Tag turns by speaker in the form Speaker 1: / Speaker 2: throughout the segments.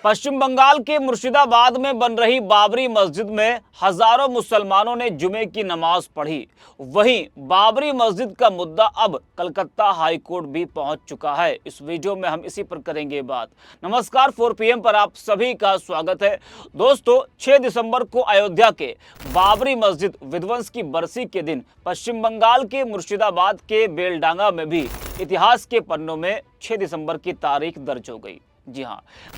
Speaker 1: पश्चिम बंगाल के मुर्शिदाबाद में बन रही बाबरी मस्जिद में हजारों मुसलमानों ने जुमे की नमाज पढ़ी। वहीं बाबरी मस्जिद का मुद्दा अब कलकत्ता हाई कोर्ट भी पहुंच चुका है। इस वीडियो में हम इसी पर करेंगे बात। नमस्कार, 4 PM पर आप सभी का स्वागत है। दोस्तों, 6 दिसंबर को अयोध्या के बाबरी मस्जिद विध्वंस की बरसी के दिन पश्चिम बंगाल के मुर्शिदाबाद के बेलडांगा में भी इतिहास के पन्नों में 6 दिसंबर की तारीख दर्ज हो गई। जी हां,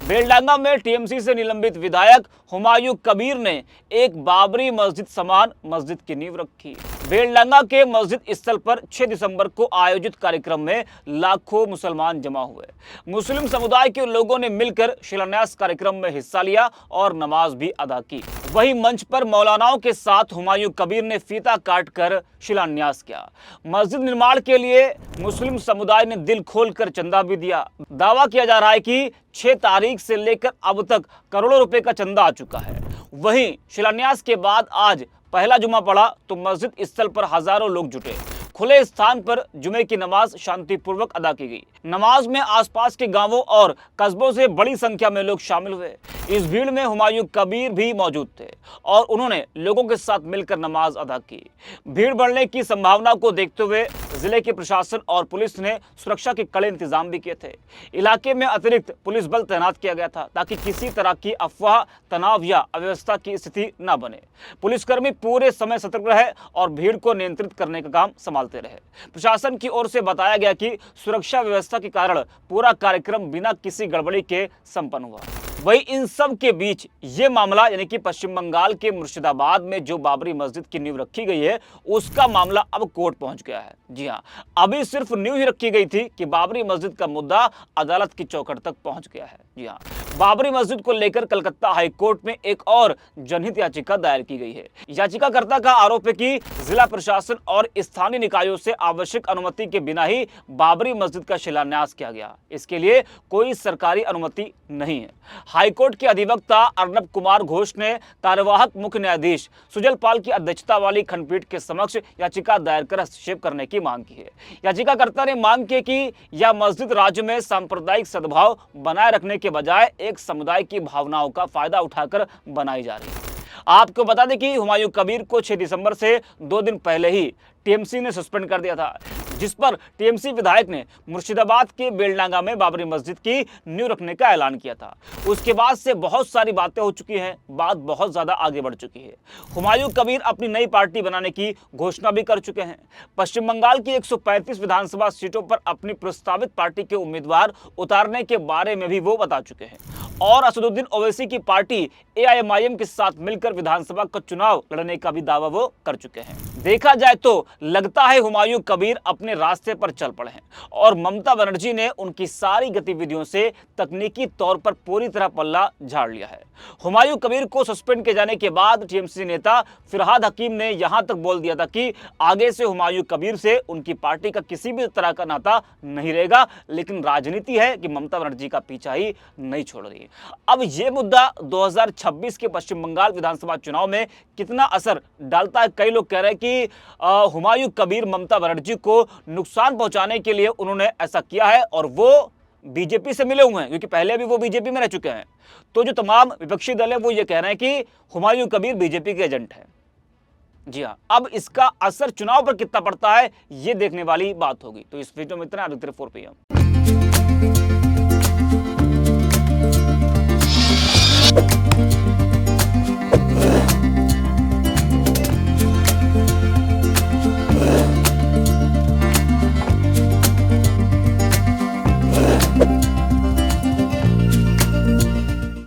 Speaker 1: बेलडांगा में टीएमसी से निलंबित विधायक हुमायूं कबीर ने एक बाबरी मस्जिद समान मस्जिद की नींव रखी। बेलडांगा के मस्जिद स्थल पर 6 दिसंबर को आयोजित कार्यक्रम में लाखों मुसलमान जमा हुए। मुस्लिम समुदाय के लोगों ने मिलकर शिलान्यास कार्यक्रम में हिस्सा लिया और नमाज भी अदा की। वहीं मंच पर मौलानाओं के साथ हुमायूं कबीर ने फीता काटकर शिलान्यास किया। मस्जिद निर्माण के लिए मुस्लिम समुदाय ने दिल खोलकर चंदा भी दिया। दावा किया जा रहा है कि 6 तारीख से लेकर अब तक करोड़ों रुपए का चंदा आ चुका है। वहीं शिलान्यास के बाद आज पहला जुमा पड़ा तो मस्जिद स्थल पर हजारों लोग जुटे। खुले स्थान पर जुमे की नमाज शांतिपूर्वक अदा की गई। नमाज में आसपास के गांवों और कस्बों से बड़ी संख्या में लोग शामिल हुए। इस भीड़ में हुमायूं कबीर भी मौजूद थे और उन्होंने लोगों के साथ मिलकर नमाज अदा की। भीड़ बढ़ने की संभावना को देखते हुए जिले के प्रशासन और पुलिस ने सुरक्षा के कड़े इंतजाम भी किए थे। इलाके में अतिरिक्त पुलिस बल तैनात किया गया था ताकि किसी तरह की अफवाह, तनाव या अव्यवस्था की स्थिति न बने। पुलिसकर्मी पूरे समय सतर्क रहे और भीड़ को नियंत्रित करने का काम संभालते रहे। प्रशासन की ओर से बताया गया कि सुरक्षा व्यवस्था के कारण पूरा कार्यक्रम बिना किसी गड़बड़ी के संपन्न हुआ। वहीं इन सब के बीच ये मामला यानी कि पश्चिम बंगाल के मुर्शिदाबाद में जो बाबरी मस्जिद की नींव रखी गई है उसका मामला अब कोर्ट पहुंच गया है। जी हां, अभी सिर्फ नींव ही रखी गई थी कि बाबरी मस्जिद का मुद्दा अदालत की चौखट तक पहुंच गया है। जी हां, बाबरी मस्जिद को लेकर कलकत्ता हाई कोर्ट में एक और जनहित याचिका दायर की गई है। याचिकाकर्ता का आरोप है कि जिला प्रशासन और स्थानीय निकायों से आवश्यक अनुमति के बिना ही बाबरी मस्जिद का शिलान्यास किया गया। इसके लिए कोई सरकारी अनुमति नहीं है। हाईकोर्ट के अधिवक्ता अर्नब कुमार घोष ने कार्यवाहक मुख्य न्यायाधीश सुजल पाल की अध्यक्षता वाली खंडपीठ के समक्ष याचिका दायर कर हस्तक्षेप करने की मांग की है। याचिकाकर्ता ने मांग की कि यह मस्जिद राज्य में सांप्रदायिक सद्भाव बनाए रखने के बजाय एक समुदाय की भावनाओं का फायदा उठाकर बनाई जा रही है। आपको बता दें कि हुमायूं कबीर को 6 दिसंबर से 2 दिन पहले ही टीएमसी ने सस्पेंड कर दिया था, जिस पर टीएमसी विधायक ने मुर्शिदाबाद के बेलडांगा में बाबरी मस्जिद की नींव रखने का ऐलान किया था। उसके बाद से बहुत सारी बातें हो चुकी हैं, बात बहुत ज्यादा आगे बढ़ चुकी है। हुमायूं कबीर अपनी नई पार्टी बनाने की घोषणा भी कर चुके हैं। पश्चिम बंगाल की 135 विधानसभा सीटों पर अपनी प्रस्तावित पार्टी के उम्मीदवार उतारने के बारे में भी वो बता चुके हैं और असदुद्दीन ओवैसी की पार्टी AIMIM के साथ मिलकर विधानसभा का चुनाव लड़ने का भी दावा वो कर चुके हैं। देखा जाए तो लगता है हुमायूं कबीर अपने रास्ते पर चल पड़े हैं और ममता बनर्जी ने उनकी सारी गतिविधियों से तकनीकी तौर पर पूरी तरह पल्ला झाड़ लिया है। हुमायूं कबीर को सस्पेंड किए जाने के बाद टीएमसी नेता फिरहाद हकीम ने यहां तक बोल दिया था कि आगे से हुमायूं कबीर से उनकी पार्टी का किसी भी तरह का नाता नहीं रहेगा, लेकिन राजनीति है कि ममता बनर्जी का पीछा ही नहीं छोड़ रही। अब यह मुद्दा 2026 के पश्चिम बंगाल विधानसभा चुनाव में कितना असर डालता है, कई लोग कह रहे हैं कि हुमायूं कबीर ममता बनर्जी को नुकसान पहुंचाने के लिए उन्होंने ऐसा किया है और वो बीजेपी से मिले हुए हैं, क्योंकि पहले भी वो बीजेपी में रह चुके हैं। तो जो तमाम विपक्षी दल है वो ये कह रहे हैं कि हुमायूं कबीर बीजेपी के एजेंट हैं। जी हाँ, अब इसका असर चुनाव पर कितना पड़ता है ये देखने वाली बात होगी। तो इस वीडियो में इतना। 4 PM।